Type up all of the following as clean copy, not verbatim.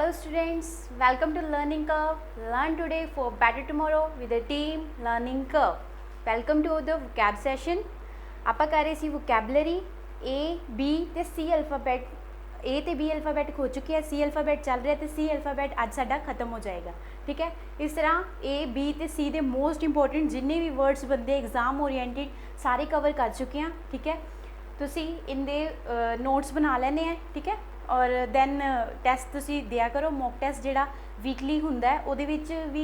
Hello students, welcome to Learning Curve. Learn today for better tomorrow with the team Learning Curve. Welcome to the vocab session. ਆਪਾਂ ਕਰ ਰਹੇ ਸੀ vocabulary A, B ਤੇ C alphabet. A ਤੇ B alphabet ਹੋ ਚੁੱਕੀ ਹੈ, C alphabet ਚੱਲ ਰਿਹਾ ਤੇ C alphabet ਅੱਜ ਸਾਡਾ ਖਤਮ ਹੋ ਜਾਏਗਾ। ਠੀਕ ਹੈ, ਇਸ ਤਰ੍ਹਾਂ A, B ਤੇ C ਦੇ ਮੋਸਟ ਇੰਪੋਰਟੈਂਟ ਜਿੰਨੇ ਵੀ ਵਰਡਸ ਬੰਦੇ ਐਗਜ਼ਾਮ ਓਰੀਐਂਟਿਡ ਸਾਰੇ ਕਵਰ ਕਰ ਚੁੱਕੇ ਹਾਂ। ਠੀਕ ਹੈ, ਤੁਸੀਂ ਇਹਦੇ ਨੋਟਸ ਬਣਾ ਲੈਣੇ ਹੈ। ਠੀਕ ਹੈ, ਔਰ ਦੈਨ ਟੈਸਟ ਤੁਸੀਂ ਦਿਆ ਕਰੋ। ਮੌਕ ਟੈਸਟ ਜਿਹੜਾ ਵੀਕਲੀ ਹੁੰਦਾ ਉਹਦੇ ਵਿੱਚ ਵੀ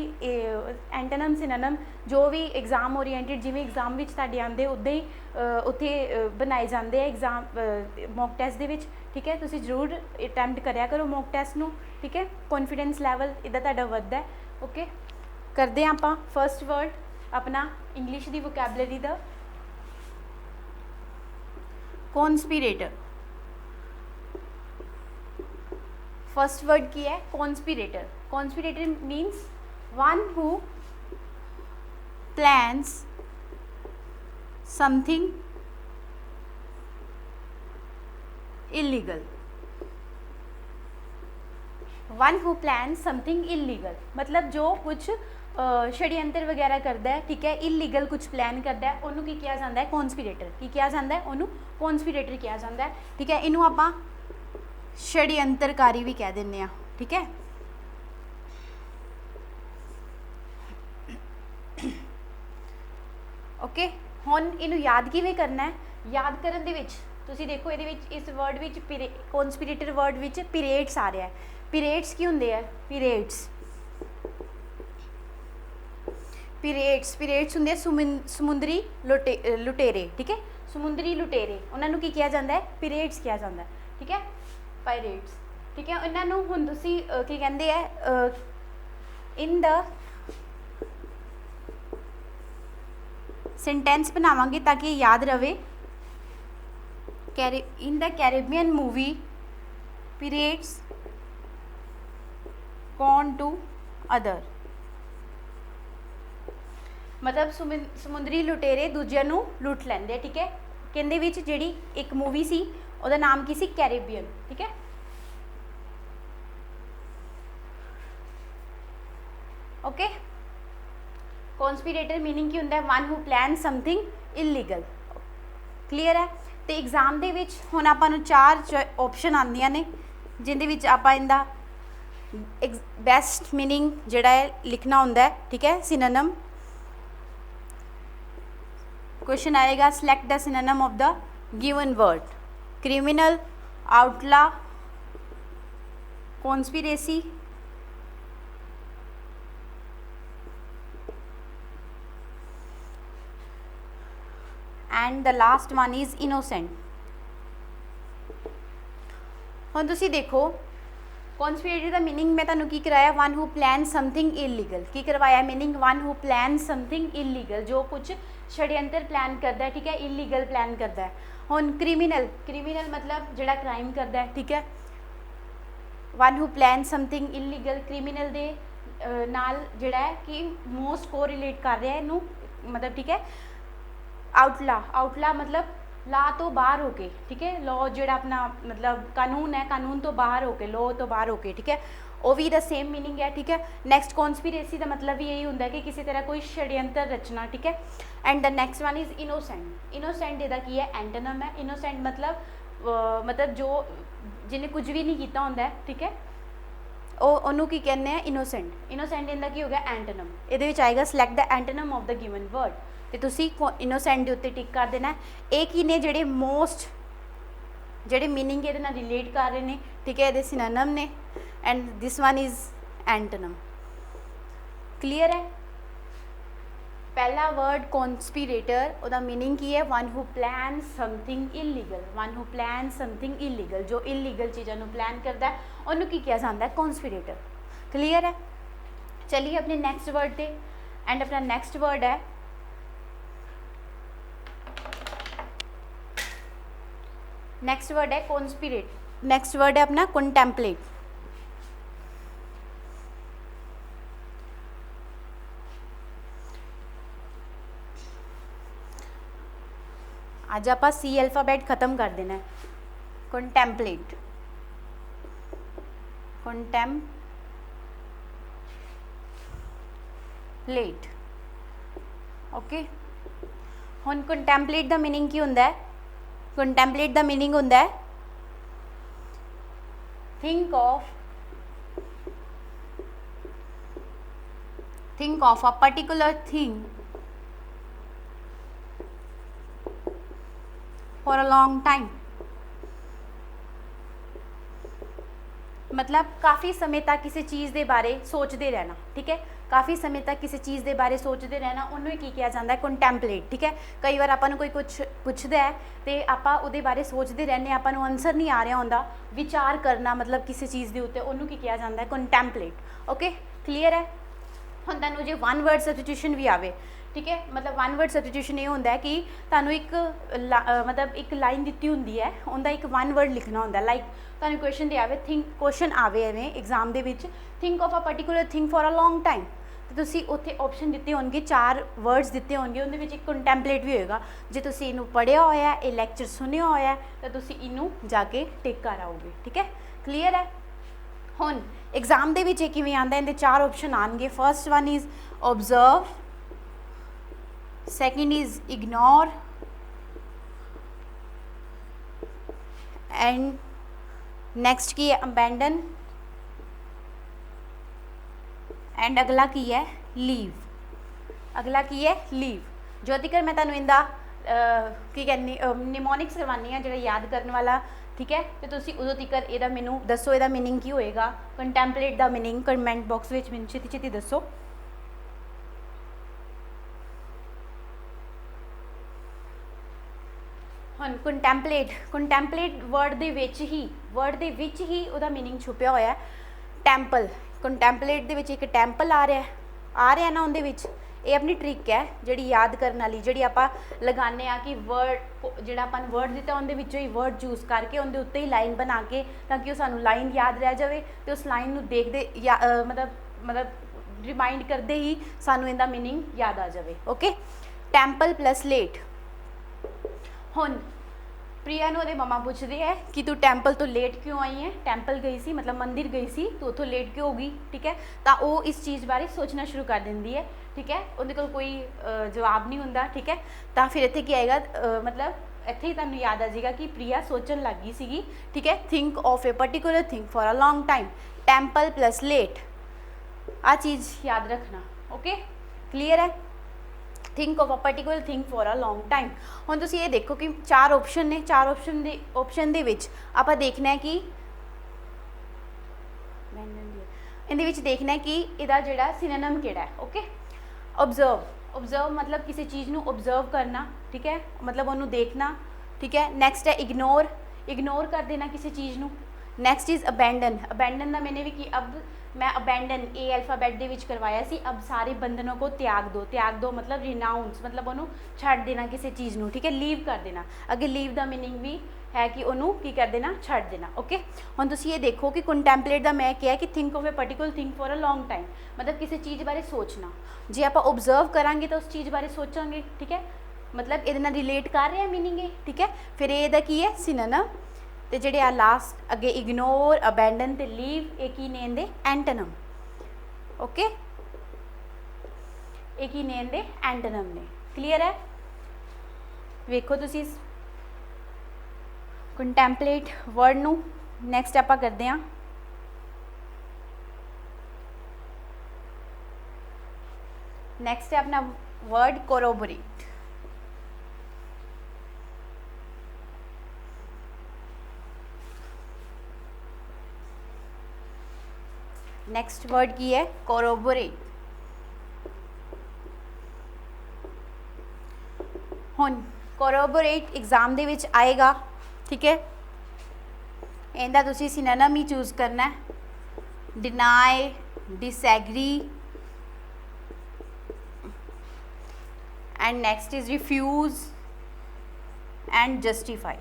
ਐਂਟਨਮ ਸਿਨੋਨਮ ਜੋ ਵੀ ਐਗਜ਼ਾਮ ਓਰੀਐਂਟਿਡ ਜਿਵੇਂ ਐਗਜ਼ਾਮ ਵਿੱਚ ਤੁਹਾਡੇ ਆਉਂਦੇ ਉੱਦਾਂ ਹੀ ਉੱਥੇ ਬਣਾਏ ਜਾਂਦੇ ਆ ਐਗਜ਼ਾਮ ਮੌਕ ਟੈਸਟ ਦੇ ਵਿੱਚ। ਠੀਕ ਹੈ, ਤੁਸੀਂ ਜ਼ਰੂਰ ਅਟੈਂਪਟ ਕਰਿਆ ਕਰੋ ਮੌਕ ਟੈਸਟ ਨੂੰ। ਠੀਕ ਹੈ, ਕੌਨਫੀਡੈਂਸ ਲੈਵਲ ਇੱਦਾਂ ਤੁਹਾਡਾ ਵੱਧਦਾ। ਓਕੇ, ਕਰਦੇ ਹਾਂ ਆਪਾਂ ਫਸਟ ਵਰਡ ਆਪਣਾ ਇੰਗਲਿਸ਼ ਦੀ ਵੋਕੈਬਲਰੀ ਦਾ ਕੌਨਸਪੀਰੇਟਰ। फर्स्ट वर्ड की है conspirator. Conspirator means one who plans something illegal. One who plans something illegal मतलब जो कुछ षड्यंत्र वगैरह करता है। ठीक है, इलीगल कुछ प्लान करता है उन्होंने की किया जाता है कॉन्स्पिरेटर। की किया जाता है उन्होंने कॉन्स्पिरेटर किया जाता है। ठीक है, इनू आपां षड्यंत्रकारी भी कह देने। ठीक है, ओके हुण इनू याद किवें करना है? याद करन दे विच तुसीं देखो इहदे विच इस वर्ड विच कॉन्स्पिरेटर वर्ड विच पीरियड्स आ रहा है। पीरियड्स की हुंदे आ? पीरियड्स पीरियड्स पीरियड्स हुंदे समुंदरी लुटेरे। ठीक है, समुंदरी लुटेरे उन्होंने की किया जाता है? पीरियड्स किया जाता है। ठीक है, पायरेट्स। ठीक है, इन्होंने हुण तुसीं की कहंदे है इन द सेंटेंस बनावांगे ताकि याद रहे। In the Caribbean movie pirates कॉन टू अदर मतलब समुंदरी लुटेरे दूजिਆਂ ਨੂੰ लुट ਲੈਂਦੇ। ठीक है, ਕਹਿੰਦੇ ਵਿੱਚ ਜਿਹੜੀ ਇੱਕ मूवी सी ਉਹਦਾ ਨਾਮ ਕੀ ਸੀ? ਕੈਰੀਬੀਅਨ। ਠੀਕ ਹੈ, ਓਕੇ। ਕੌਨਸਪੀਰੇਟਰ ਮੀਨਿੰਗ ਕੀ ਹੁੰਦਾ? One who plan something illegal. Clear ਹੈ? ਤੇ ਐਗਜ਼ਾਮ ਦੇ ਵਿੱਚ ਹੁਣ ਆਪਾਂ ਨੂੰ 4 ਆਪਸ਼ਨ ਆਉਂਦੀਆਂ ਨੇ ਜਿਹਦੇ ਵਿੱਚ ਆਪਾਂ ਇਹਦਾ ਬੈਸਟ ਮੀਨਿੰਗ ਜਿਹੜਾ ਹੈ ਲਿਖਣਾ ਹੁੰਦਾ ਹੈ। ਠੀਕ ਹੈ, ਸਿਨੋਨਮ क्वेश्चन आएगा select the synonym of the given word. Criminal, outlaw, conspiracy, and the last one is innocent. हुण तुसीं देखो कॉन्स्पिरेटर का मीनिंग मैं तुहानूं की कराया? One who plan something illegal. की करवाया meaning? One who plan something illegal जो कुछ षड्यंत्र प्लान करता है। ठीक है, इलीगल प्लान करता है। हुण क्रिमिनल, क्रिमिनल मतलब जिहड़ा क्राइम करता है। ठीक है, one who plan something illegal criminal दे नाल जिहड़ा है कि मोस्ट को रिलेट कर रहा है इनू मतलब। ठीक है, आउटला, आउटला मतलब ला तो बाहर होके। ठीक है, लॉ जो अपना मतलब कानून है, कानून तो बाहर होके, लॉ तो बाहर होके। ठीक है, वो भी द सेम मीनिंग है। ठीक है, नैक्सट कॉन्स्पिरेसी का मतलब भी यही होंगे कि किसी तरह कोई षड्यंत्र रचना। ठीक है, and the next one is innocent. Innocent इहदा की है? एंटोनिम है। इनोसेंट मतलब जो जिन्हें कुछ भी नहीं किया होंदा है। ठीक है, ਉਹਨੂੰ ਕੀ ਕਹਿੰਦੇ ਆ? ਇਨੋਸੈਂਟ। ਇਨੋਸੈਂਟ ਇਹਦਾ ਕੀ ਹੋ ਗਿਆ? ਐਂਟੋਨਮ। ਇਹਦੇ ਵਿੱਚ ਆਏਗਾ select the antonym of the given word ਤੇ ਤੁਸੀਂ ਇਨੋਸੈਂਟ ਦੇ ਉੱਤੇ ਟਿਕ ਕਰ ਦੇਣਾ। ਇਹ ਕੀ ਨੇ? ਜਿਹੜੇ ਮੋਸਟ ਜਿਹੜੇ ਮੀਨਿੰਗ ਇਹਦੇ ਨਾਲ ਰਿਲੇਟ ਕਰ ਰਹੇ ਨੇ। ਠੀਕ ਹੈ, ਇਹਦੇ ਸਿਨੋਨਮ ਨੇ and this one is antonym. Clear ਹੈ? ਪਹਿਲਾ ਵਰਡ ਕੌਨਸਪੀਰੇਟਰ ਉਹਦਾ ਮੀਨਿੰਗ ਕੀ ਹੈ? One who plan something illegal. One who plan something illegal ਜੋ ਇਲੀਗਲ ਚੀਜ਼ਾਂ ਨੂੰ ਪਲਾਨ ਕਰਦਾ ਉਹਨੂੰ ਕੀ ਕਿਹਾ ਜਾਂਦਾ? ਕੌਨਸਪੀਰੇਟਰ। ਕਲੀਅਰ ਹੈ? ਚਲਿਏ ਆਪਣੇ ਨੈਕਸਟ ਵਰਡ ਤੇ ਐਂਡ ਆਪਣਾ ਨੈਕਸਟ ਵਰਡ ਹੈ नेक्स्ट वर्ड है कॉन्स्पिरेट। नेक्स्ट वर्ड है अपना कंटेम्पलेट। आज आप सी अल्फाबेट खत्म कर देना है। कंटेम्पलेट कंटैम्पलेट। ओके, हुण कंटैम्पलेट दा मीनिंग की हुंदा है? कंटैम्पलेट दा मीनिंग हुंदा है think of a particular thing for a long time. मतलब काफ़ी समय तक किसी चीज़ के बारे सोचते रहना, ठीक है, काफ़ी समय तक किसी चीज़ के बारे सोचते रहना उन्होंने की किया जाता है? कंटैम्पलेट। ठीक है, कई बार आपां नूं कोई कुछ पुछदा है तो आपां उहदे बारे सोचते रहने, आपां नूं आंसर नहीं आ रहा होंदा, विचार करना मतलब किसी चीज़ के उत्ते उन्होंने की किया जाता है? कंटैम्पलेट। ओके, क्लीयर है? हुण तुहानूं जे वन वर्ड सबस्टिट्यूशन भी आवे, ठीक है, मतलब वन वर्ड सबस्टिट्यूशन ये होंदा है कि तुहानूं एक मतलब एक लाइन दित्ती हुंदी है, उनका एक वन वर्ड लिखना होंदा, लाइक तुहानूं क्वेश्चन दे आवे, क्वेश्चन आवे एवें एग्जाम दे विच, think of a particular thing for a long time, तो तुसीं उत्थे ऑप्शन दिते होणगे, 4 वर्ड्स दिते होणगे, उहदे विच एक कंटैम्पलेट भी होएगा। जे तुसीं इहनूं पढ़िया होया, ये लैक्चर सुनिया होया तो तुसीं इहनूं जाके टिक कर आओगे। ठीक है, क्लीयर है? हुण एग्जाम दे विच किवें आंदा, इहदे 4 ऑप्शन आएंगे। First one is observe, second is ignore, and next की है अबैंडन, एंड अगला की है लीव। अगला की है लीव। जो तक मैं तुहानूं इंदा की कहनी निमोनिक्स करवानी है, जो याद करने वाला, ठीक है, तो तुसीं उदों तक इहदा मैनूं दसो, इहदा मीनिंग की होएगा, कंटैम्पलेट दा मीनिंग कमेंट बॉक्स में मैनूं छेती छेती दसो। हुण कंटैम्पलेट वर्ड दे विच ही उहदा मीनिंग छुपिया होया है। टैंपल, कंटैम्पलेट दे विच एक टैंपल आ रहा है ना, उहदे विच ये अपनी ट्रिक है जिहड़ी याद करने वाली, जिहड़ी आपां लगाने आ कि वर्ड जिहड़ा आपां वर्ड दिता उहदे विचों ही वर्ड चूज करके उहदे उत्ते ही लाइन बना के, ताकि सानूं लाइन याद रह जाए, तो उस लाइन नूं देखदे मतलब रिमाइंड करदे ही सानूं इहदा मीनिंग याद आ जाए। Okay, temple plus late. हुण प्रिया नूं उहदे मम्मा पुछदे है कि तू टैंपल तो लेट क्यों आई है? टैंपल गई सी मतलब मंदिर गई सी, तो उतों लेट क्यों होगी? ठीक है, तो वो इस चीज़ बारे सोचना शुरू कर देंदी है। ठीक है, उहदे कोल कोई जवाब नहीं हुंदा। ठीक है, तो फिर इत्थे की आएगा, मतलब इत्थे ही तुहानूं याद आ जाएगा कि प्रिया सोचन लग गई सीगी। ठीक है, think of a particular thing for a long time, temple plus late, आ चीज़ याद रखना। ओके, क्लीयर है? Think of a particular thing for a long time. हुण तुसीं ये देखो कि 4 ऑप्शन ने, 4 ऑप्शन दे विच आपां देखना है कि इहदे विच देखना है कि इहदा जिहड़ा सिनोनिम किहड़ा है। ओके, ऑब्जर्व मतलब किसी चीज़ नूं ऑब्जर्व करना, ठीक है, मतलब उन्होंने देखना। ठीक है, नैक्सट है इग्नोर कर देना किसी चीज़ नूं। नैक्सट इज़ अबैंडन का मैंने भी कि अब मैं अबैंडन ए अल्फाबैट दे विच करवाया सी, अब सारे बंधनों को त्याग दो मतलब रिनाउंस मतलब उन्होंने छड्ड देना किसी चीज़ नूं। ठीक है, लीव कर देना, अगे लीव का मीनिंग भी है कि उन्होंने की कर देना, छड्ड देना। ओके, हुण तुसीं ये देखो कि कंटैम्पलेट का मैं क्या है कि think of a particular thing for a long time, मतलब किसी चीज़ बारे सोचना। जे आप ऑब्जर्व करांगे तो उस चीज़ बारे सोचांगे। ठीक है, मतलब ये रिलेट कर रहे हैं मीनिंग है। ठीक है, फिर ये की है सिनोनिम, तो जिहड़े आ लास्ट अगे इग्नोर, अबैंडन ते लीव, ये की ने इहदे एंटोनिम। ओके, ये की ने इहदे एंटोनिम ने। क्लीयर है? वेखो तुसीं कंटैम्पलेट वर्ड नूं। नैक्सट आपां करदे हां नैक्सट है अपना वर्ड कोरोबोरेट। नैक्सट वर्ड की है कोरोबोरेट। हुण कोरोबोरेट एग्जाम दे विच आएगा। ठीक है, इहदा तुसीं सिनोनिम ही चूज करना है, deny, disagree, and next is refuse and justify.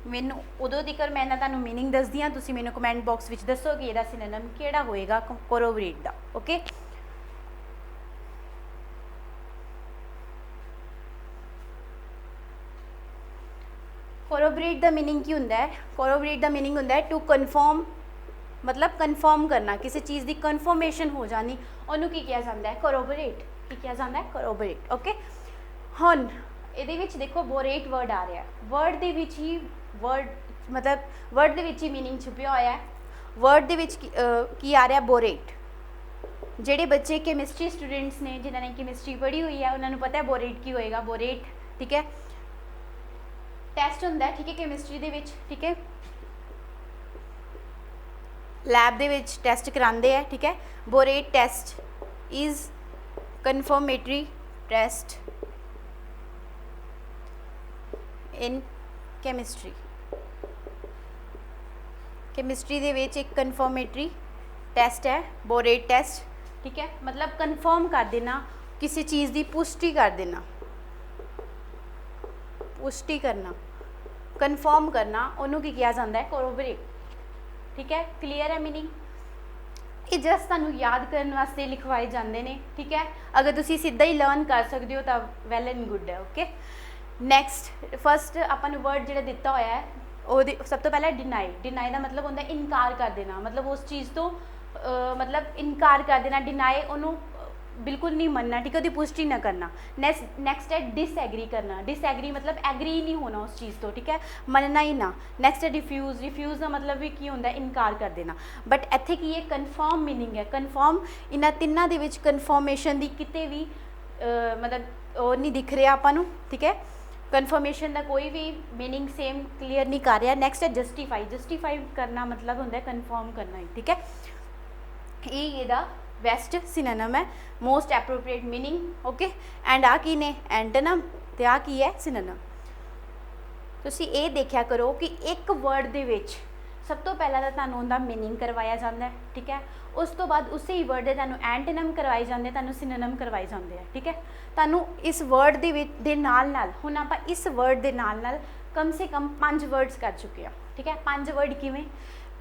मैनू उदों तक मैं तुहानूं मीनिंग दसदी हाँ, तुसीं मैनूं कमेंट बॉक्स विच दसो कि इहदा सिनोनिम किहड़ा होएगा कोरोबोरेट दा। ओके, ਕੋਰੋਬਰੇਟ ਦਾ ਮੀਨਿੰਗ ਕੀ ਹੁੰਦਾ ਹੈ? ਕੋਰੋਬਰੇਟ ਦਾ ਮੀਨਿੰਗ ਹੁੰਦਾ ਹੈ ਟੂ ਕਨਫਰਮ, मतलब कन्फर्म करना, किसी चीज़ की कन्फर्मेशन हो जानी, ਉਹਨੂੰ ਕੀ ਕਿਹਾ ਜਾਂਦਾ ਹੈ? ਕੋਰੋਬਰੇਟ। ਕੀ ਕਿਹਾ ਜਾਂਦਾ ਹੈ? ਕੋਰੋਬਰੇਟ। ਓਕੇ, ਹੁਣ ਇਹਦੇ ਵਿੱਚ ਦੇਖੋ ਬੋਰੇਟ ਵਰਡ ਆ ਰਿਹਾ, ਵਰਡ ਦੇ ਵਿੱਚ ਹੀ मतलब ਵਰਡ ਦੇ ਵਿੱਚ ਹੀ ਮੀਨਿੰਗ ਛੁਪਿਆ ਹੋਇਆ ਹੈ। ਵਰਡ ਦੇ ਵਿੱਚ ਕੀ ਆ ਰਿਹਾ? ਬੋਰੇਟ। ਜਿਹੜੇ ਬੱਚੇ ਕੈਮਿਸਟਰੀ ਸਟੂਡੈਂਟਸ ਨੇ, ਜਿਨ੍ਹਾਂ ਨੇ ਕੈਮਿਸਟਰੀ ਪੜ੍ਹੀ ਹੋਈ ਹੈ, ਉਹਨਾਂ ਨੂੰ ਪਤਾ ਹੈ ਬੋਰੇਟ ਕੀ ਹੋਏਗਾ। ਬੋਰੇਟ, ਠੀਕ ਹੈ, ਟੈਸਟ ਹੁੰਦਾ ਹੈ, ਠੀਕ ਹੈ, ਕੈਮਿਸਟਰੀ ਦੇ ਵਿੱਚ, ਠੀਕ ਹੈ, लैब ਦੇ ਵਿੱਚ ਟੈਸਟ ਕਰਾਉਂਦੇ ਆ, ਠੀਕ ਹੈ। Borate test is confirmatory test in chemistry. Chemistry ਦੇ ਵਿੱਚ ਇੱਕ ਕਨਫਰਮੇਟਰੀ ਟੈਸਟ ਹੈ ਬੋਰੇਟ ਟੈਸਟ, ਠੀਕ ਹੈ, मतलब ਕਨਫਰਮ ਕਰ ਦੇਣਾ, किसी चीज़ की पुष्टि कर देना, पुष्टि करना, कन्फर्म करना, उन्होंने की किया जाता है? कोरोबरेट। ठीक है, क्लीयर है मीनिंग? ये जस्ट तुहानू याद करने वास्ते लिखवाए जाते हैं, ठीक है। अगर तुसी सीधा ही लर्न कर सकते हो तो वैल एंड गुड है। ओके, नैक्सट फस्ट अपन वर्ड जो दिता होया है वो सब तो पहले डिनाई। डिनाई का मतलब होंगे इनकार कर देना, मतलब उस चीज़ तो मतलब इनकार कर देना, डिनाई उन्होंने बिल्कुल नहीं मनना, ठीक है, उसकी पुष्टि ना करना। नैक्सट है डिसएग्री करना। डिसएग्री मतलब एग्री ही नहीं होना उस चीज़ तो, ठीक है, मनना ही ना। नैक्सट है रिफ्यूज़। रिफ्यूज़ का मतलब भी की होंगे इनकार कर देना, बट इत्थे की है कन्फर्म मीनिंग है। कन्फर्म इन्हां तिन्नां दे विच कन्फर्मेशन की किते भी मतलब वो नहीं दिख रहा आपां नूं, ठीक है, कन्फर्मेशन का कोई भी मीनिंग सेम क्लीयर नहीं कर रहा। नैक्सट है जस्टिफाई। जस्टिफाई करना मतलब होंगे कन्फर्म करना ही, ठीक है। ये इहदा बेस्ट सिनोनिम है, most appropriate meaning. Okay, and आ की ने एंटोनिम ते आ की है सिनोनिम। तुसी ये देखा करो कि एक वर्ड दे विच सब तो पहला तो तुहानूं उहदा मीनिंग करवाया जाता है, ठीक है, उस तो बाद उस ही वर्ड दे तुहानूं एंटोनिम करवाए जाते, तुहानूं सिनोनिम करवाए जाते हैं, ठीक है। तुहानूं इस वर्ड दे नाल हुण आपां इस वर्ड दे नाल कम से कम 5 वर्ड्स कर चुके हैं, ठीक है। 5 वर्ड किवें?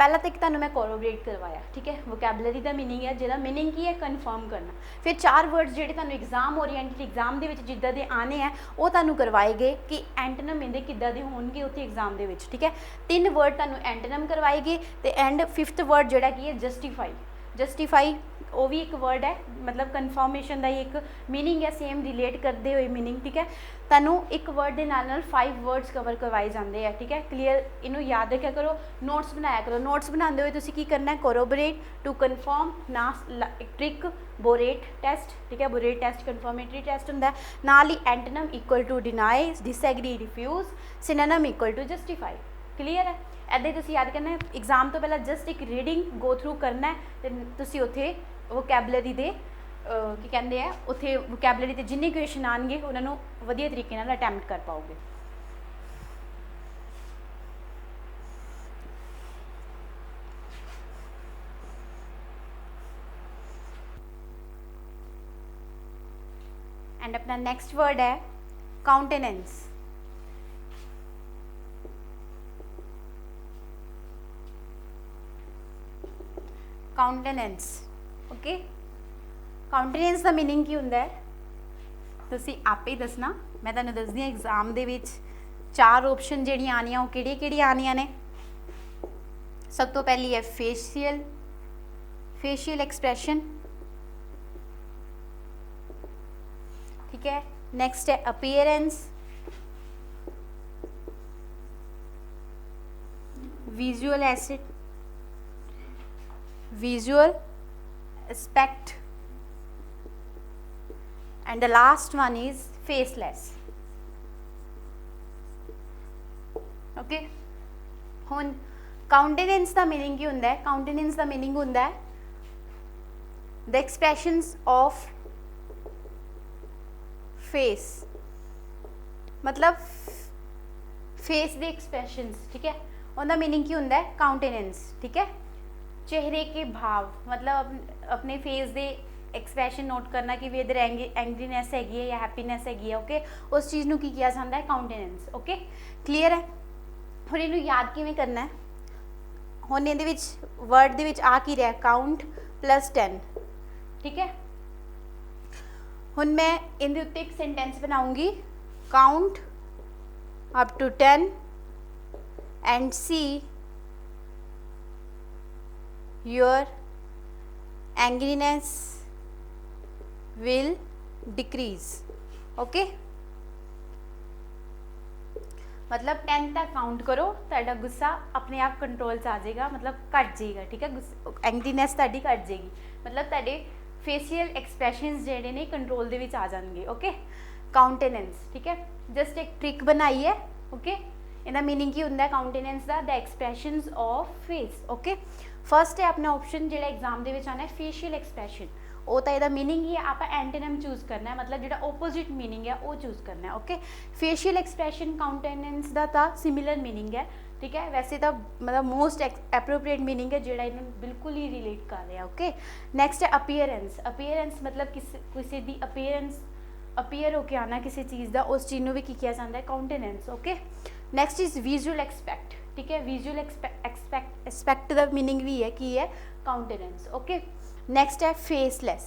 पहला तो एक तुहानूं मैं कोरोबरेट करवाया, ठीक है, वोकैबलरी का मीनिंग है, जिहदा मीनिंग की है कन्फर्म करना। फिर 4 वर्ड्स जिहड़े तुहानूं एग्जाम ओरिएंटेड एग्जाम दे विच जिद्दां दे आने हैं वो तुहानूं करवाए गए कि एंटोनिम इहदे किद्दां दे होणगे उत्थे एग्जाम दे विच, ठीक है। 3 वर्ड तुहानूं एंटोनिम करवाए गए ते एंड 5th वर्ड जिहड़ा की है जस्टिफाई। जस्टिफाई वो भी एक वर्ड है, मतलब कन्फर्मेशन का ही एक मीनिंग है, सेम रिलेट करते हुए मीनिंग, ठीक है। तुहानूं एक वर्ड के नाल 5 वर्ड्स कवर करवाए जाते हैं, ठीक है, क्लीयर। इनू याद रखा करो, नोट्स बनाया करो। नोट्स बनाते हुए तुसीं की करना है? कोरोबरेट, टू कन्फर्म, ना ट्रिक, बोरेट टेस्ट, ठीक है, बोरेट टेस्ट कन्फर्मेटरी टेस्ट होंदा है, नाल ही antonym equal to deny, disagree, refuse, synonym equal to justify. Clear है? ऐसे तुसीं याद करना है। एग्जाम तो पहले जस्ट एक रीडिंग गो थ्रू करना है, तो तुसीं उत्थे वोकैबलरी दे की कहते हैं उत्थे वोकैबलरी के जिन्ने क्वेश्चन आएंगे उन्होंने वधिया तरीके नाल अटैम्प्ट कर पाओगे। एंड अपना नेक्स्ट वर्ड है काउंटेनेंस। काउंटेनेंस, ओके, काउंटेनेंस का मीनिंग की होंदा है तुसीं आपे ही दसना। मैं तुहानूं दसदी हां एग्जाम दे विच 4 ऑप्शन जिहड़ियां आनियां वो किहड़ियां आनियां ने। सब तो पहली है फेशियल, फेशियल एक्सप्रैशन, ठीक है। नेक्स्ट है appearance, visual acid, visual aspect, and the last one is faceless. Okay, हुण काउंटेनेंस का मीनिंग की होंदा है? काउंटेनेंस का मीनिंग होंदा है द एक्सप्रैशंस ऑफ फेस, मतलब फेस दे एक्सप्रैशंस, ठीक है, उनका मीनिंग की होंदा है? काउंटेनेंस, ठीक है, चेहरे के भाव, मतलब अपने फेस दे एक्सप्रैशन नोट करना कि भी इधर एंग्रीनेस हैगी है या हैप्पीनेस हैगी है। ओके, उस चीज़ नूं की किया जाता है? काउंटेनेंस। ओके, क्लीयर है? हुण इहनूं याद किवें करना है? हुण इहदे विच वर्ड दे विच आ की रहा काउंट प्लस 10, ठीक है। हुण मैं इहदे उत्ते एक सेंटेंस बनाऊंगी, count up to 10 and see your angriness will decrease. Okay मतलब 10 तक काउंट करो, ਤੁਹਾਡਾ गुस्सा अपने आप कंट्रोल 'ਚ आ जाएगा, मतलब घट जाएगा, ठीक है। एंग्रीनेस ਤੁਹਾਡੀ घट जाएगी, मतलब ਤੁਹਾਡੇ फेशियल एक्सप्रैशनस ਜਿਹੜੇ ਨੇ कंट्रोल ਦੇ ਵਿੱਚ आ जाएंगे। ओके काउंटेनेंस, ठीक है, जस्ट एक ट्रिक बनाई है। ओके ਇਹਦਾ मीनिंग की ਹੁੰਦਾ काउंटेनेंस ਦਾ, the expressions of face. Okay first है अपना ऑप्शन ਜਿਹੜਾ एग्जाम ਦੇ ਵਿੱਚ ਆਣਾ है फेशियल एक्सप्रैशन, ਉਹ ਤਾਂ ਇਹਦਾ मीनिंग ही है, आप एंटोनिम चूज करना है, मतलब ਜਿਹੜਾ ओपोजिट मीनिंग है वो चूज करना है। ओके फेशियल एक्सप्रैशन काउंटेनेंस ਦਾ ਤਾਂ सिमिलर मीनिंग है, ठीक है, वैसे तो मतलब मोस्ट एप्रोप्रिएट मीनिंग है ਜਿਹੜਾ ਇਹਨੂੰ बिल्कुल ही रिलेट कर रहा है। ओके नैक्सट है अपीयरेंस। अपीयरेंस मतलब किसी दी अपीयरेंस, अपीयर होके आना किसी चीज़ का, उस चीज़ को भी की किया जाता है countenance. Okay next is visual expect, ठीक है, विजुअल एक्सपैक्ट का मीनिंग भी है कि है काउंटेनेंस। ओके नैक्सट है फेसलैस।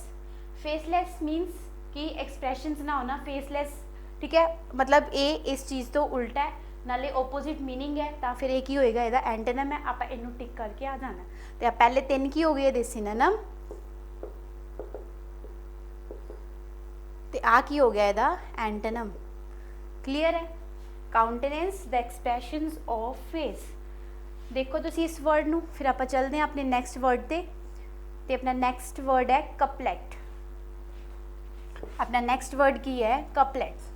फेसलैस मीनस कि एक्सप्रैशनस ना होना, फेसलैस, ठीक है, मतलब ये इस चीज़ तो उल्टा है, नाले ओपोजिट मीनिंग है, तो फिर एक ही होएगा ਇਹਦਾ एंटोनिम है, आप इनू टिक करके आ जाना। तो पहले 3 की हो गए ਇਹਦੇ सिनोनिम, तो आ की हो गया ਇਹਦਾ एंटोनिम। क्लीयर है, countenance the expressions of face. देखो तुसी इस वर्ड नू, फिर आप चलते हैं अपने नैक्सट वर्ड ते अपना नैक्सट वर्ड है कपलेट। अपना नैक्सट वर्ड की है कपलेट।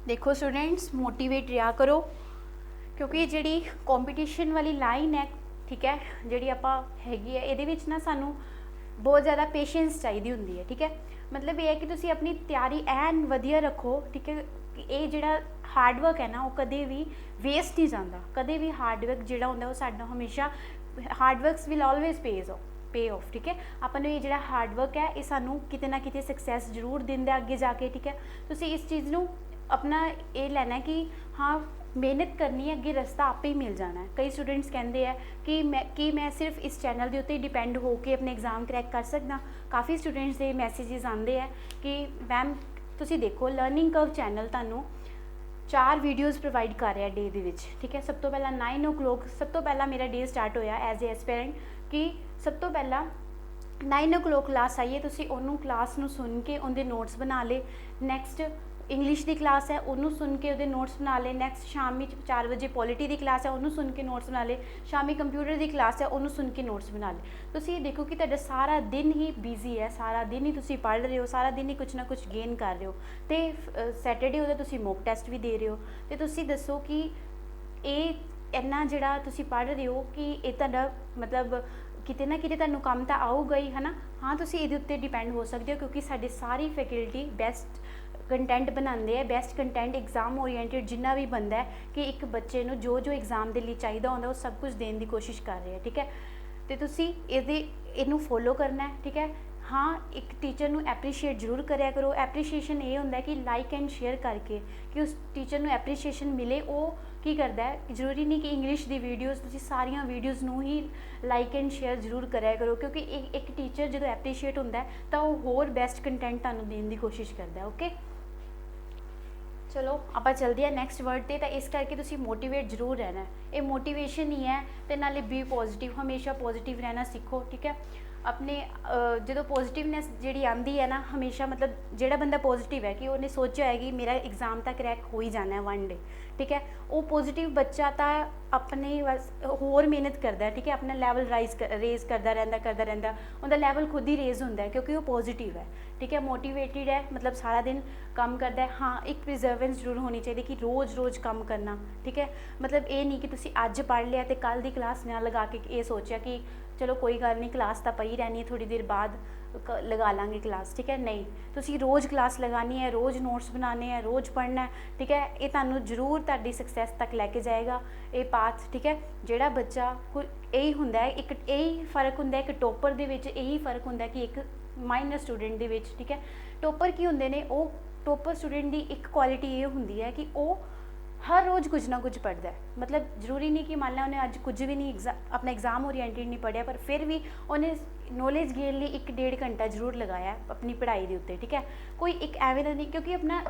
देखो स्टूडेंट्स मोटिवेट रहा करो, क्योंकि जी कॉम्पीटिशन वाली लाइन है, ठीक है, जी आप हैगी है, ये ना सानू बहुत ज़्यादा पेशेंस चाहिए होंगी है, ठीक है, मतलब ये है कि तुसी अपनी तैयारी एन वधिया रखो, ठीक है, ये जोड़ा हार्डवर्क है ना वो कदे भी वेस्ट नहीं जाता, कदे भी हार्डवर्क जोड़ा होंगे वो साडा हमेशा, हार्डवर्कस विल ऑलवेज पे ऑफ, ठीक है, अपन ये जोड़ा हार्डवर्क है ये सानू किते ना किते सक्सैस जरूर दिंदा आगे जाके, ठीक है। तुसी इस चीज़ नू अपना ये लेना है कि हाँ मेहनत करनी है, अगे रास्ता आपे ही मिल जाना है। कई स्टूडेंट्स कहते हैं कि मैं सिर्फ इस चैनल के उत्ते डिपेंड होकर अपने एग्जाम क्रैक कर सकदा। काफ़ी स्टूडेंट्स के मैसेजेस आते हैं कि मैम तुसी देखो लर्निंग कर्व चैनल तुहानू 4 वीडियोज़ प्रोवाइड कर रहा है डे दे विच, ठीक है। सब तो पहला 9 o'clock सब तो पहला मेरा डे स्टार्ट होया एज ए एस्पिरेंट कि सब तो पहला 9 o'clock क्लास आई है, तुसी उन्होंने क्लास नू सुन के उनके नोट्स बना ले। नैक्सट इंग्लिश की क्लास है उन्होंने सुन के उहदे नोट्स बना ले। नैक्सट शामी 4 बजे पॉलिटी की क्लास है उन्होंने सुन के नोट्स बना ले। शामी कंप्यूटर की क्लास है उन्होंने सुन के नोट्स बना ले। तुसी देखो कि तुहाडा सारा दिन ही बिजी है, सारा दिन ही तुसी पढ़ रहे हो, सारा दिन ही कुछ ना कुछ गेन कर रहे हो, तो सैटरडे उहदा तुसी मॉक टेस्ट भी दे रहे हो, तो तुसी दसो कि ये इन्ना जिहड़ा तुसी पढ़ रहे हो कि ये तुहाडा मतलब किते ना किते तुहानू काम तो आऊगा ही, है ना। हाँ तुसी इहदे उत्ते डिपेंड हो सकते हो, क्योंकि साडी सारी फैकल्टी बेस्ट कंटेंट बनाते हैं, बेस्ट कंटेंट एग्जाम ओरिएंटेड जिन्ना भी बनता है कि एक बच्चे नू जो एग्जाम के लिए चाहिए होंदा वो सब कुछ देने की कोशिश कर रहे हैं, ठीक है। तो तुसी इहनू फॉलो करना है, ठीक है। हाँ एक टीचर नू एप्रीशिएट जरूर कराया करो। एप्रीशिएशन ये होंदा है कि लाइक एंड शेयर करके कि उस टीचर नू एप्रीशिएशन मिले, वो की करता है। जरूरी नहीं कि इंग्लिश की वीडियोज़ तुसी सारिया वीडियोज़ नू ही लाइक एंड शेयर जरूर कराया करो, क्योंकि एक टीचर जो एप्रीशिएट होंदा है तो वो होर बेस्ट कंटेंट तुहानू देने की कोशिश करता है। ओके चलो आप चलते हैं नैक्सट वर्ड ते। तो इस करके तुसी मोटिवेट जरूर रहना है, ये मोटिवेशन ही है। तो नाले बी पॉजिटिव, हमेशा पॉजिटिव रहना सीखो, ठीक है। अपने जो पॉजिटिवनैस जी आती है ना हमेशा, मतलब जोड़ा बंदा पॉजिटिव है कि उन्हें सोचा है कि मेरा एग्जाम तक क्रैक हो ही जाना है वन डे, ठीक है। वो पॉजिटिव बच्चा तो अपने होर मेहनत करता है, ठीक है, अपना लैवल रेज करता रहता उनका लैवल खुद ही रेज होता है क्योंकि वो पॉजिटिव है, ठीक है, मोटिवेटेड है, मतलब सारा दिन काम करता है। हाँ एक प्रिजर्वेंस जरूर होनी चाहिए कि रोज़ रोज़ काम करना, ठीक है। मतलब ये नहीं कि तुसी अज पढ़ लिया तो कल की क्लास ना लगा के ये सोचा कि चलो कोई गल नहीं क्लास तो पई रहनी है, थोड़ी देर बाद लगा लाँगे क्लास, ठीक है। नहीं तुसी रोज़ क्लास लगानी है, रोज़ नोट्स बनाने हैं, रोज़ पढ़ना है, ठीक है। ये तुहानू जरूर तुहाडी सक्सैस तक लैके जाएगा ये पाथ, ठीक है। जिहड़ा बच्चा यही हुंदा है, एक यही फर्क हुंदा है, एक टॉपर दे विच यही फर्क हुंदा है कि एक माइनर स्टूडेंट दे विच, ठीक है। टॉपर की हुंदे ने, वो टॉपर स्टूडेंट की एक क्वालिटी ये हुंदी है कि वो हर रोज़ कुछ ना कुछ पढ़ता है, मतलब जरूरी नहीं कि मान लो उन्हें अज कुछ भी नहीं अपना एग्जाम ओरिएंटेड नहीं पढ़िया, पर फिर भी उन्हें नॉलेज गेन लिए 1-1.5 घंटा जरूर लगाया अपनी पढ़ाई के उत्ते, ठीक है। कोई एक एवं नहीं, क्योंकि अपना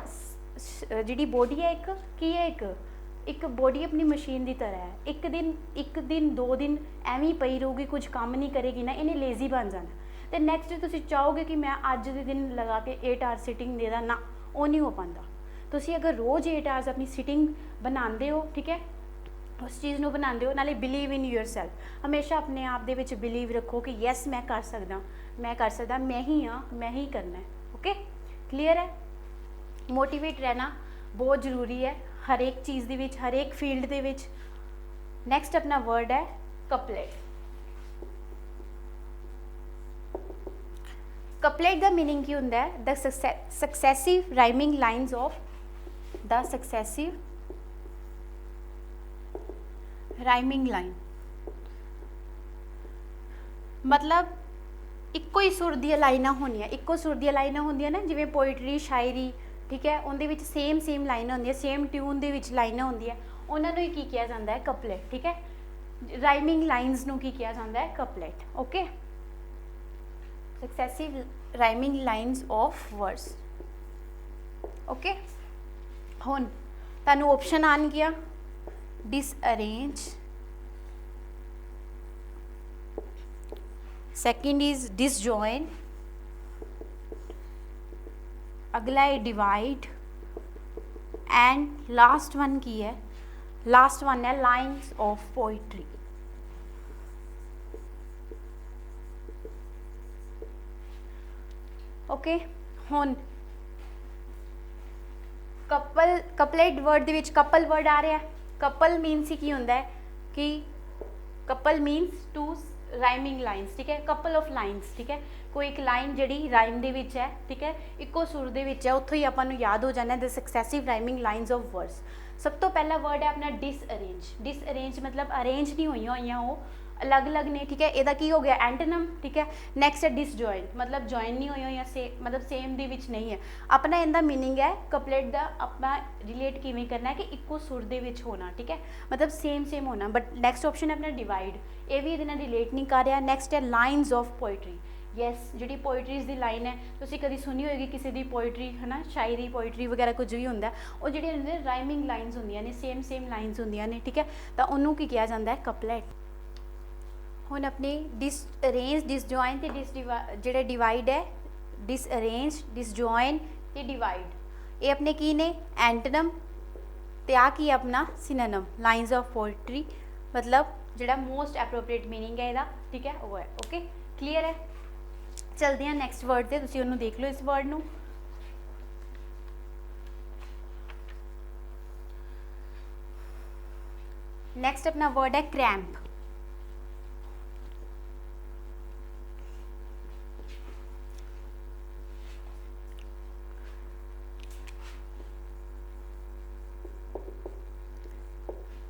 जी बॉडी है एक की है एक बॉडी अपनी मशीन की तरह है, एक दिन 2 दिन एवं ही पई रहूगी, कुछ काम नहीं करेगी ना, इन्हें लेजी बन जाना। तो नैक्सट डे तुम चाहोगे कि मैं अज के दिन लगा के 8 आवर सिटिंग दे दा ना, वो नहीं हो पाता। तुम अगर रोज़ 8 आवर्स अपनी सिटिंग बनाते हो, ठीक है, उस चीज़ को बनाते हो, नाले बिलीव इन योर सैल्फ, हमेशा अपने आप दे विच बिलीव रखो कि यस मैं कर सकदा, मैं ही हाँ, मैं ही करना है। ओके, क्लीयर है। मोटिवेट रहना बहुत जरूरी है हर एक चीज़ दे विच, हर एक फील्ड दे विच। नैक्सट अपना वर्ड है कपलेट। कपलेट का मीनिंग की होंदा है the successive rhyming lines of the successive rhyming line, मतलब इक्को ही सुर दी लाइना होनिया, इक्को सुर दी लाइना होंदियां ना, जिवें पोइट्री शायरी, ठीक है, उनदे विच सेम लाइना होंदियां, सेम ट्यून दे विच लाइना होंदियां, उन्हां नूं ही की किया जाता है कपलेट, ठीक है। राइमिंग लाइन्स नूं की किया जाता है couplet. Okay, successive rhyming lines of words. Okay, हुण तुहानूं ऑप्शन आन गया डिसअरेंज, सेकंड इज डिसजॉइन, अगला है डिवाइड, एंड लास्ट वन की है, लास्ट वन है लाइन्स ऑफ पोइट्री। ओके, हुण कपलेट वर्ड दे विच कपल वर्ड आ रहा है। कपल मीनस ही की होंदा है कि couple means two rhyming lines, ठीक है, कपल ऑफ लाइन्स, ठीक है, कोई एक लाइन जी राइम दे विच है, ठीक है, इक्को सुर दे विच है, उत्थों ही आपां नूं याद हो जाना the successive rhyming lines of words. सब तो पहला वर्ड है अपना डिसअरेंज। डिसअरेंज मतलब अरेंज नहीं हुई वो, अलग अलग ने, ठीक है, यदा की हो गया एंटोनिम, ठीक है। नैक्सट है डिसजॉइन, मतलब जॉइन नहीं हुई मतलब सेम दे विच नहीं है। अपना इनका मीनिंग है कपलेट का अपना रिलेट किवें करना है कि इक्को सुर दे विच होना, ठीक है, मतलब सेम होना। बट नैक्सट ऑप्शन है अपना डिवाइड, ये भी ये रिलेट नहीं कर रहा। नैक्सट है लाइन्स ऑफ पोइट्री। यस, जी पोइट्रीज़ की लाइन है, तुसीं कभी सुनी होएगी किसी की पोइट्री, है ना, शायरी पोइट्री वगैरह कुछ भी होंदा है, वो जी राइमिंग लाइन्स होंदियां ने, सेम लाइन्स होंदियां ने, ठीक है, तो उन्होंने की किया जाता है कपलेट। हुण अपने डिसअरेंज, डिसजॉइन ते जिहड़े डिवाइड है, डिसअरेंज, डिसजॉइन ते डिवाइड, ये अपने की ने एंटोनिम, ते आ की अपना सिनोनिम, लाइन्स ऑफ पोइट्री, मतलब जिहड़ा मोस्ट एप्रोप्रिएट मीनिंग है इहदा, ठीक है, वो है। ओके, क्लीयर है। चलते हैं नैक्सट वर्ड से, तुसीं उहनूं देख लो इस वर्ड नूं। नैक्सट अपना वर्ड है क्रैम्प।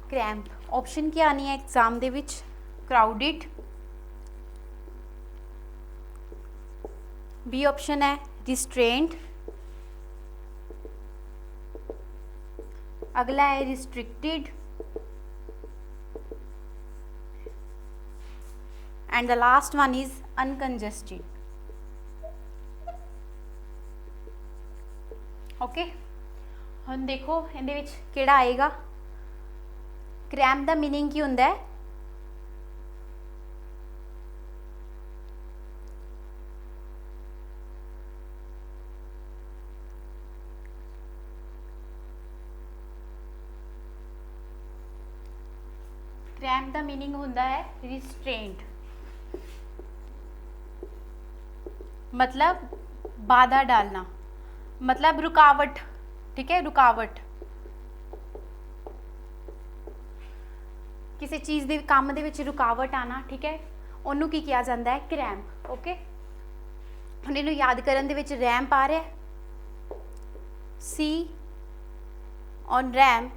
क्रैम्प ऑप्शन क्या आनी है एग्जाम दे विच, क्राउडिड, बी ऑप्शन है रिस्ट्रेंट, अगला है restricted, and the last one is uncongested. Okay, हुण देखो इहदे विच किहड़ा आएगा। क्रैम्प का मीनिंग की होंदा है क्रैम्प का मीनिंग होंदा है रिस्ट्रेंट, मतलब बाधा डालना, मतलब रुकावट, ठीक है, रुकावट, किसी चीज़ के काम दे विच रुकावट आना, ठीक है, उन्होंने की किया जाता है क्रैम्प। ओके, हुण इहनूं याद करन दे विच रैंप आ रहा है, see on ramp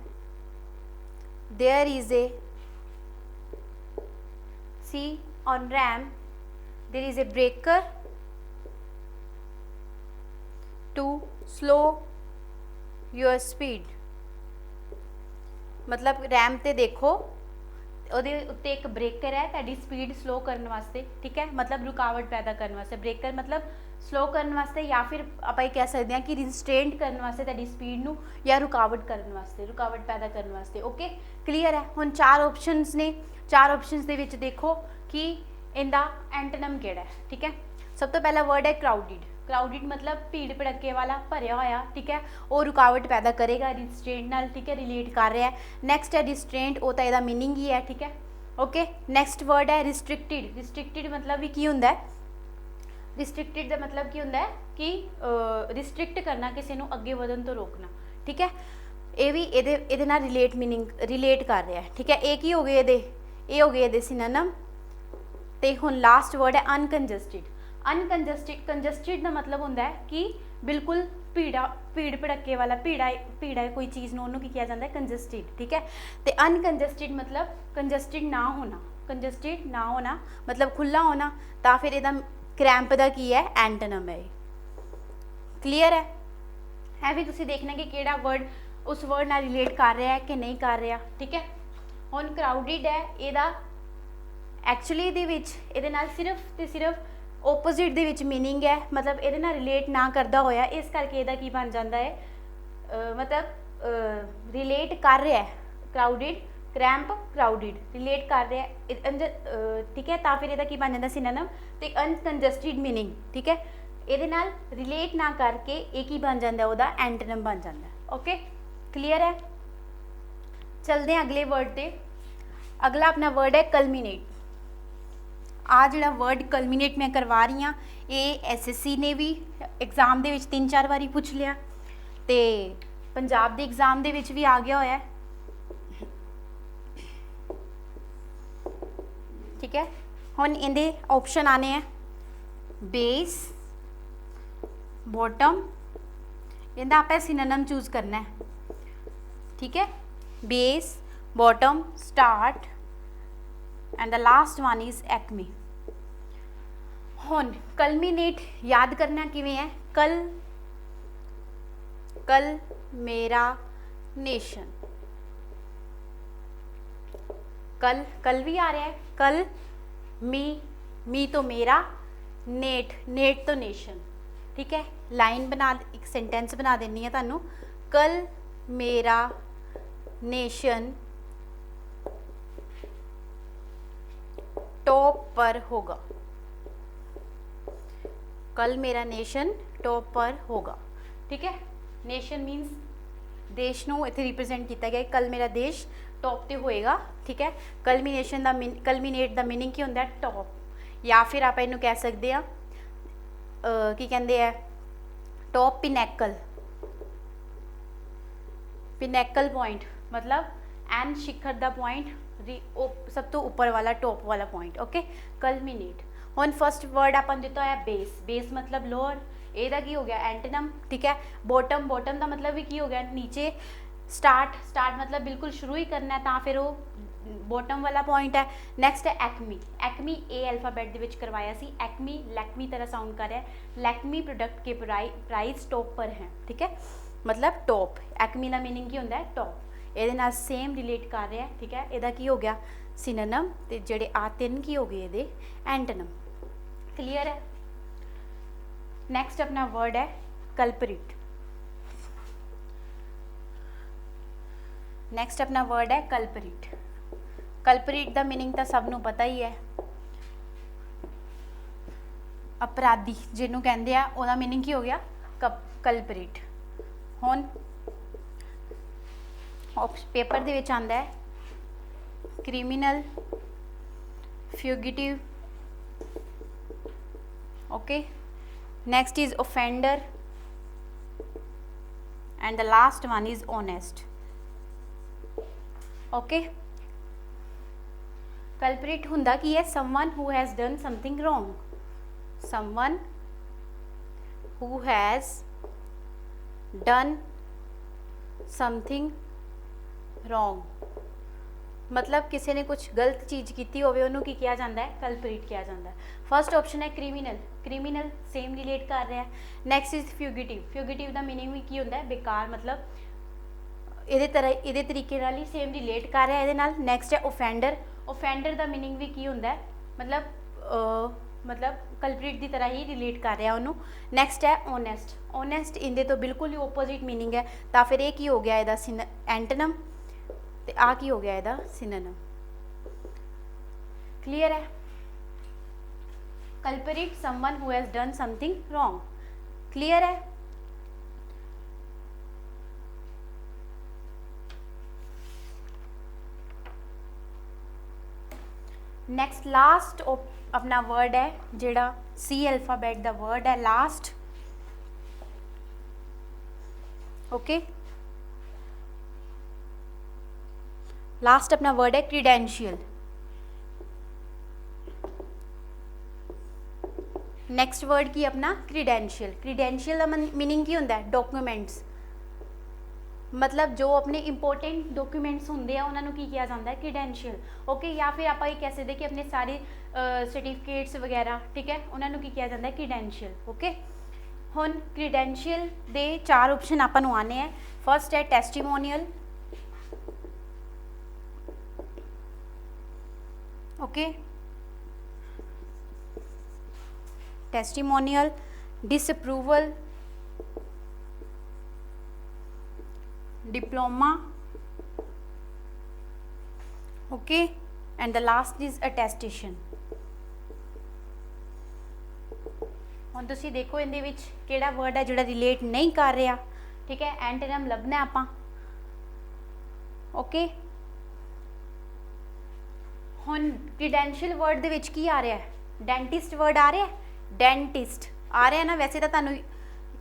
there is a, see on ramp there is a breaker to slow your speed. मतलब रैंप ते देखो ਉਹਦੇ ਉੱਤੇ ਇੱਕ ਬ੍ਰੇਕਰ ਹੈ ਤੁਹਾਡੀ ਸਪੀਡ ਸਲੋ ਕਰਨ ਵਾਸਤੇ, ਠੀਕ ਹੈ, ਮਤਲਬ ਰੁਕਾਵਟ ਪੈਦਾ ਕਰਨ ਵਾਸਤੇ। ਬ੍ਰੇਕਰ ਮਤਲਬ ਸਲੋ ਕਰਨ ਵਾਸਤੇ, ਜਾਂ ਫਿਰ ਆਪਾਂ ਇਹ ਕਹਿ ਸਕਦੇ ਹਾਂ ਕਿ ਰਿਸਟ੍ਰੇਂਟ ਕਰਨ ਵਾਸਤੇ ਤੁਹਾਡੀ ਸਪੀਡ ਨੂੰ, ਜਾਂ ਰੁਕਾਵਟ ਕਰਨ ਵਾਸਤੇ, ਰੁਕਾਵਟ ਪੈਦਾ ਕਰਨ ਵਾਸਤੇ। ਓਕੇ, ਕਲੀਅਰ ਹੈ। ਹੁਣ 4 ਆਪਸ਼ਨਸ ਨੇ, 4 ਆਪਸ਼ਨਸ ਦੇ ਵਿੱਚ ਦੇਖੋ ਕਿ ਇਹਦਾ ਐਂਟਨਮ ਕਿਹੜਾ ਹੈ, ਠੀਕ ਹੈ। ਸਭ ਤੋਂ ਪਹਿਲਾ ਵਰਡ ਹੈ ਕਰਾਊਡਿਡ। ਕਰਾਊਡਿਡ मतलब भीड़ भड़के वाला, भरिया होया, ठीक है, वो रुकावट पैदा करेगा रिस्ट्रेंट नाल, ठीक है, रिलेट कर रहा है। नैक्सट है रिस्ट्रेंट, वो तो यदा मीनिंग ही है, ठीक है। ओके, नैक्सट वर्ड है रिस्ट्रिक्टिड। रिस्ट्रिक्टिड मतलब भी की होंदा है, रिस्ट्रिक्टिड का मतलब की होंदा है कि रिस्ट्रिक्ट करना, किसी को अगे वधन तो रोकना, ठीक है। ये भी ये नाल रिलेट मीनिंग रिलेट कर रहा है, ठीक है। एक ही हो गए ये हो गए सिनोनिम। तो हुण लास्ट वर्ड है अनकंजस्टिड। अनकंजस्टिड, कंजस्टिड का मतलब होंदा है कि बिल्कुल भीड़ भड़के वाला, भीड़ है कोई चीज़ नूं, उहनूं की किया जाता है कंजस्टिड, ठीक है। तो अनकंजस्टिड मतलब कंजस्टिड ना होना, कंजस्टिड ना होना मतलब खुला होना। तो फिर इहदा क्रैंप का की है एंटोनिम है। क्लीयर है भी तुसीं देखना कि किहड़ा वर्ड उस वर्ड नाल रिलेट कर रहा है कि नहीं कर रहा, ठीक है। हुण क्राउडिड है, इहदा एक्चुअली इहदे विच इहदे नाल सिर्फ ते सिर्फ ओपोजिट दे विच मीनिंग है, मतलब ये ना रिलेट ना करता होया, इस करके इहदा की बन जाता है, मतलब रिलेट कर रहा है। क्राउडिड, क्रैंप, क्राउडिड रिलेट कर रहा है, ठीक है। तो फिर इहदा की बन जाता सिनोनिम। तो अनकंजस्टिड मीनिंग, ठीक है, ये नाल रिलेट ना करके एक ही बन जाता, उहदा एंटोनिम बन जाता। ओके, क्लीयर है। चलते हैं अगले वर्ड पे। अगला अपना वर्ड है कलमीनेट। आ जिहड़ा वर्ड कलमीनेट मैं करवा रही हाँ, ये SSC ने भी एग्जाम दे विच 3-4 बारी पूछ लिया, तो पंजाब के एग्जाम दे विच भी आ गया होया, ठीक है। हुण इहदे ऑप्शन आने हैं बेस, बॉटम, इहदा आपां सिनोनिम चूज करना है, ठीक है। Base, bottom, start and the last one is acme. हुण कलमीनेट याद करना किवें है, कल मेरा नेशन, कल भी आ रहा है, कल मी तो मेरा, नेट तो नेशन, ठीक है। लाइन बना, एक सेंटेंस बना देनी है तुहानू, कल मेरा नेशन टॉप पर होगा, कल मेरा नेशन टॉप पर होगा, ठीक है। नेशन मीनस देश नूं इत्थे रिप्रजेंट किया गया, कल मेरा देश टॉप ते होएगा, ठीक है। कलमीनेशन दा कलमीनेट दा मीनिंग की होंदा है टॉप, या फिर आप इनू कह सकते हैं की कहते हैं टॉप पिनैकल, पिनैकल पॉइंट मतलब एन शिखर दा पॉइंट, सब तो ऊपर वाला टॉप वाला पॉइंट। ओके, कलमीनेट। हुण फर्स्ट वर्ड अपन दिता है बेस। बेस मतलब लोअर, ਇਹਦਾ की हो गया एंटोनिम, ठीक है। बॉटम, बॉटम का मतलब भी की हो गया नीचे। स्टार्ट, स्टार्ट मतलब बिल्कुल शुरू ही करना है, तो फिर वो बॉटम वाला पॉइंट है। नैक्सट है एक्मी। एक्मी ए अल्फाबैट दे विच करवाया सी, एक्मी लैक्मी तरह साउंड कर रहा है। लैक्मी प्रोडक्ट के प्राइस टॉप पर है, ठीक है, मतलब टॉप। एक्मी का मीनिंग की होंदा है टॉप। ये नाल सेम रिलेट कर रहा है, ठीक है। ਇਹਦਾ की हो गया सिनोनिम, ते ਜਿਹੜੇ आ 3 की हो गए ਇਹਦੇ एंटोनिम। क्लीयर है। नैक्सट अपना वर्ड है कल्परिट। नैक्सट अपना वर्ड है कल्परिट। कल्परिट का मीनिंग तो सबनों पता ही है, अपराधी जिन्हों कहते हैं, उसका मीनिंग की हो गया कल्परिट। हुण पेपर दे विच आंदा है criminal, fugitive, okay. Next is offender and the last one is honest, okay. Culprit हुंदा की है someone who has done something wrong, someone who has done something wrong, मतलब किसी ने कुछ गलत चीज़ की होवे उन्होंने की किया जाता है, कल्परिट किया जाता है। फर्स्ट ऑप्शन है क्रिमिनल। क्रिमिनल सेम रिलेट कर रहा है। Next is फ्यूगिटिव। फ्यूगिटिव का मीनिंग भी की होता है बेकार, मतलब ਇਹਦੇ ਤਰੀਕੇ ਨਾਲ ਹੀ ਸੇਮ ਰਿਲੇਟ ਕਰ ਰਿਹਾ ਇਹਦੇ ਨਾਲ। ਨੈਕਸਟ ਹੈ ਓਫੈਂਡਰ। ਓਫੈਂਡਰ ਦਾ ਮੀਨਿੰਗ ਵੀ ਕੀ ਹੁੰਦਾ ਹੈ, ਮਤਲਬ ਕਲਪ੍ਰੀਟ ਦੀ ਤਰ੍ਹਾਂ ਹੀ ਰਿਲੇਟ ਕਰ ਰਿਹਾ ਉਹਨੂੰ। ਨੈਕਸਟ ਹੈ ਓਨੈਸਟ। ਓਨੈਸਟ ਇਹਦੇ ਤੋਂ ਬਿਲਕੁਲ ਹੀ ਓਪੋजिट ਮੀਨਿੰਗ ਹੈ, ਤਾਂ ਫਿਰ ਇਹ ਕੀ ਹੋ ਗਿਆ ਇਹਦਾ ਐਂਟਨਮ, ਤੇ ਆ ਕੀ ਹੋ ਗਿਆ ਇਹਦਾ ਸਿਨੋਨਮ। क्लियर है? Culprit someone who has done something wrong. Clear है? नेक्स्ट लास्ट अपना वर्ड है जेड़ा सी अल्फाबेट दा वर्ड है लास्ट। ओके, लास्ट अपना वर्ड है क्रीडेंशियल। नैक्सट वर्ड की अपना क्रीडेंशियल। क्रीडेंशियल का मीनिंग की होंदा है डॉक्यूमेंट्स, मतलब जो अपने इंपोर्टेंट डॉक्यूमेंट्स होंगे उन्होंने की किया जाता है क्रीडेंशियल। ओके, या फिर आप ये कह सकते कि अपने सारे सर्टिफिकेट्स वगैरह, ठीक है, उन्होंने की किया जाता है क्रीडेंशियल। ओके, हुन क्रीडेंशियल दे 4 ऑप्शन आपां नूं आने हैं। फर्स्ट है testimonial. Okay, testimonial, disapproval, diploma, okay, and the last is attestation. हुण तुसीं देखो इहदे विच किहड़ा वर्ड है जिहड़ा रिलेट नहीं कर रहा, ठीक है, एंटोनिम लभना आपां। ओके, हुण क्रीडेंशियल वर्ड दे विच की आ रहा है, डेंटिस्ट वर्ड आ रहा है, डेंटिस्ट आ रहा है ना। वैसे तो तुहानूं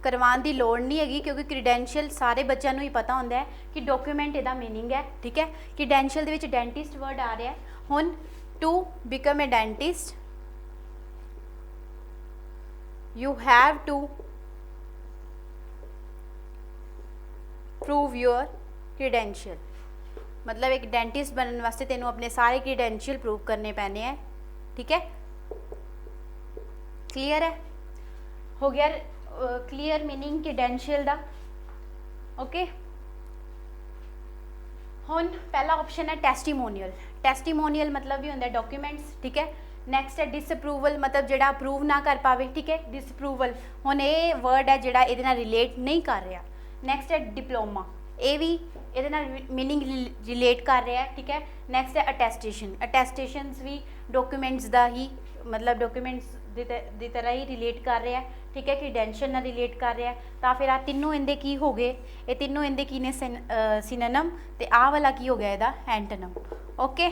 करवाने की लोड़ नहीं हैगी क्योंकि क्रीडेंशियल सारे बच्चों ही पता होंदा है कि डॉक्यूमेंट इहदा मीनिंग है, ठीक है। क्रीडेंशियल दे विच डेंटिस्ट वर्ड आ रहा है। हुण to become a dentist you have to prove your credential, मतलब एक डेंटिस्ट बनने वास्ते तेनों अपने सारे क्रीडेंशियल प्रूव करने पैने हैं, ठीक है। क्लीयर है? हो गया क्लीयर मीनिंग क्रीडेंशियल दा। ओके, हुण पहला ऑप्शन है टेस्टिमोनियल। टेस्टिमोनियल मतलब भी होंदा डॉक्यूमेंट्स, ठीक है। नैक्सट है डिसअप्रूवल, मतलब जिहड़ा अप्रूव ना कर पावे, ठीक है, डिसअप्रूवल। हुण ये वर्ड है जिहड़ा इहदे नाल रिलेट नहीं कर रहा। नैक्सट है डिप्लोमा, ये भी इहदे नाल मीनिंग रिलेट कर रहा है, ठीक है। नैक्सट है अटेस्टेशन। अटेस्टेशनस भी डॉक्यूमेंट्स दा ही, मतलब डॉक्यूमेंट्स दी तरह ही रिलेट कर रहा है, ठीक है, क्रीडेंशियल नाल रिलेट कर रहा है। तो फिर आ तीनों इहदे की हो गए, ये तीनों इहदे की ने सिनोनिम, ते आ वाला की हो गया इहदा एंटोनिम। ओके,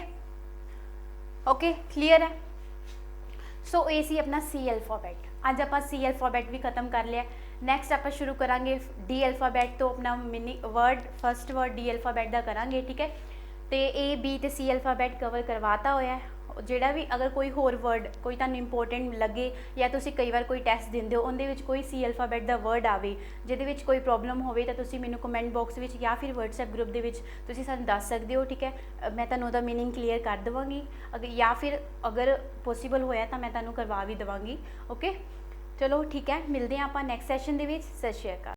ओके, क्लीयर है? सो ये सी अपना सी अल्फाबैट। अज आप सी अल्फाबैट भी खत्म कर लिया। नैक्सट आप शुरू करांगे डी अल्फाबैट तो अपना meaning word first word D alphabet का करांगे, ठीक है। तो ए बी तो सी अल्फाबैट कवर करवाता होया है। ਜਿਹੜਾ भी अगर कोई होर वर्ड कोई तुहानूं इंपोर्टेंट लगे या तुसीं कई बार कोई टैस्ट दिंदे हो उहदे विच कोई सी अल्फाबैट का वर्ड आवे जिहदे विच कोई प्रॉब्लम होवे तो तुसीं मैनूं कमेंट बॉक्स विच या फिर व्हाट्सएप ग्रुप दे विच तुसीं सानूं दस सकदे हो, ठीक है। मैं तुहानूं उहदा मीनिंग क्लीयर कर देवांगी, या फिर अगर पॉसीबल होया तो मैं तुहानूं करवा भी देवांगी। ओके, चलो ठीक है, मिलते हैं आपां नैक्सट सैशन दे विच। सत श्री अकाल।